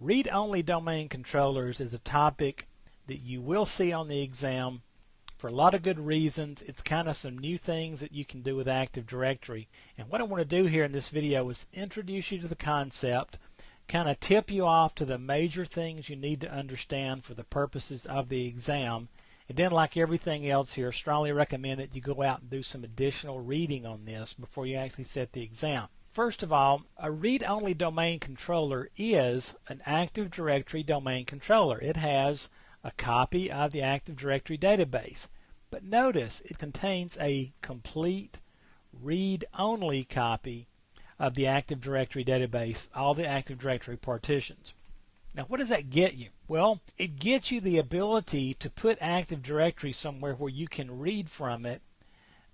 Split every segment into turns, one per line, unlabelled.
Read-only domain controllers is a topic that you will see on the exam for a lot of good reasons. It's kind of some new things that you can do with Active Directory. And what I want to do here in this video is introduce you to the concept, kind of tip you off to the major things you need to understand for the purposes of the exam. And then, like everything else here, strongly recommend that you go out and do some additional reading on this before you actually set the exam. First of all, a read-only domain controller is an Active Directory domain controller. It has a copy of the Active Directory database. But notice it contains a complete read-only copy of the Active Directory database, all the Active Directory partitions. Now, what does that get you? Well, it gets you the ability to put Active Directory somewhere where you can read from it,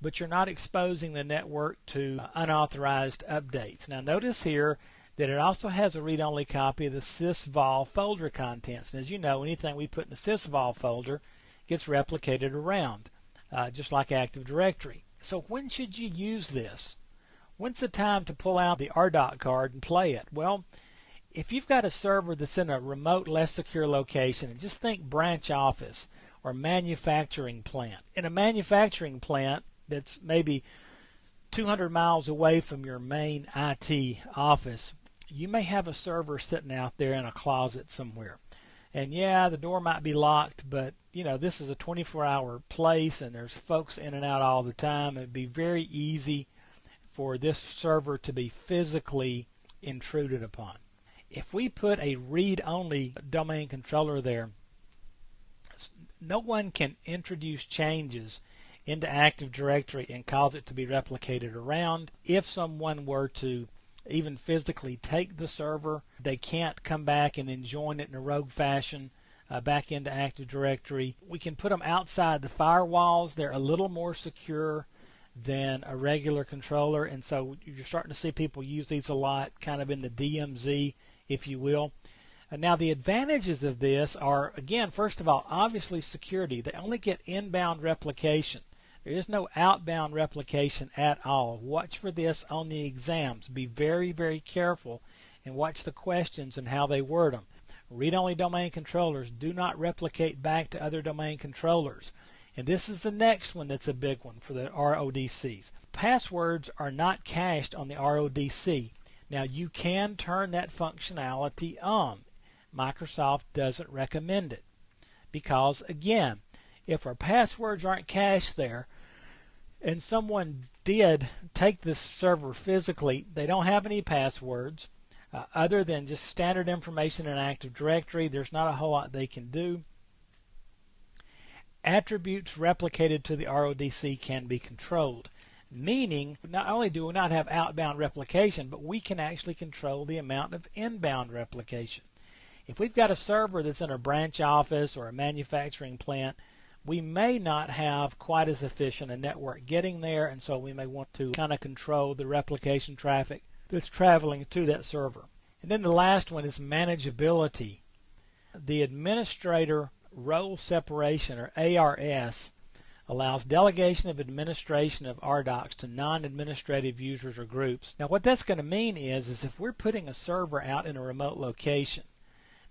but you're not exposing the network to unauthorized updates. Now, notice here that it also has a read-only copy of the sysvol folder contents. And as you know, anything we put in the sysvol folder gets replicated around, just like Active Directory. So when should you use this? When's the time to pull out the Rodc card and play it? Well, if you've got a server that's in a remote, less secure location, and just think branch office or manufacturing plant. In a manufacturing plant that's maybe 200 miles away from your main IT office, you may have a server sitting out there in a closet somewhere. And yeah, the door might be locked, but you know, this is a 24-hour place and there's folks in and out all the time. It'd be very easy for this server to be physically intruded upon. If we put a read-only domain controller there, no one can introduce changes into Active Directory and cause it to be replicated around. If someone were to even physically take the server, they can't come back and then join it in a rogue fashion back into Active Directory. We can put them outside the firewalls. They're a little more secure than a regular controller, and so you're starting to see people use these a lot, kind of in the DMZ, if you will. Now, the advantages of this are, again, first of all, obviously security. They only get inbound replication. There is no outbound replication at all. Watch for this on the exams. Be very, very careful and watch the questions and how they word them. Read-only domain controllers do not replicate back to other domain controllers. And this is the next one that's a big one for the RODCs. Passwords are not cached on the RODC. Now, you can turn that functionality on. Microsoft doesn't recommend it because, again, if our passwords aren't cached there and someone did take this server physically, they don't have any passwords other than just standard information in Active Directory. There's not a whole lot they can do. Attributes replicated to the RODC can be controlled, meaning not only do we not have outbound replication, but we can actually control the amount of inbound replication. If we've got a server that's in a branch office or a manufacturing plant, we may not have quite as efficient a network getting there, and so we may want to kind of control the replication traffic that's traveling to that server. And then the last one is manageability. The administrator role separation, or ARS, allows delegation of administration of RDocs to non-administrative users or groups. Now, what that's going to mean is if we're putting a server out in a remote location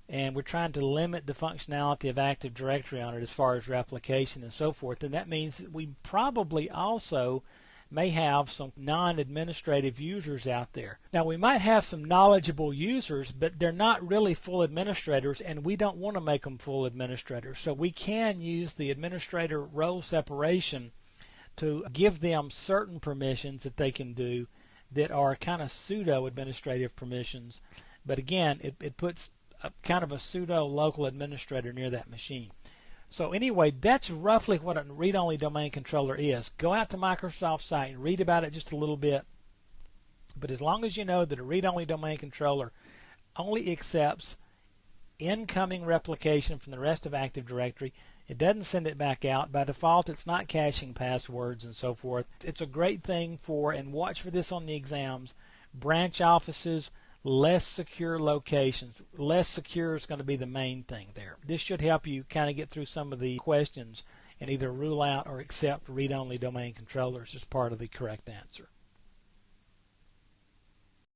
and we're trying to limit the functionality of Active Directory on it as far as replication and so forth, then that means that we probably also may have some non-administrative users out there. Now, we might have some knowledgeable users, but they're not really full administrators, and we don't want to make them full administrators. So we can use the administrator role separation to give them certain permissions that they can do that are kind of pseudo-administrative permissions. But again, it puts kind of a pseudo-local administrator near that machine. So anyway, that's roughly what a read-only domain controller is. Go out to Microsoft's site and read about it just a little bit. But as long as you know that a read-only domain controller only accepts incoming replication from the rest of Active Directory, it doesn't send it back out. By default, it's not caching passwords and so forth. It's a great thing for, and watch for this on the exams, branch offices, less secure locations. Less secure is going to be the main thing there. This should help you kind of get through some of the questions and either rule out or accept read-only domain controllers as part of the correct answer.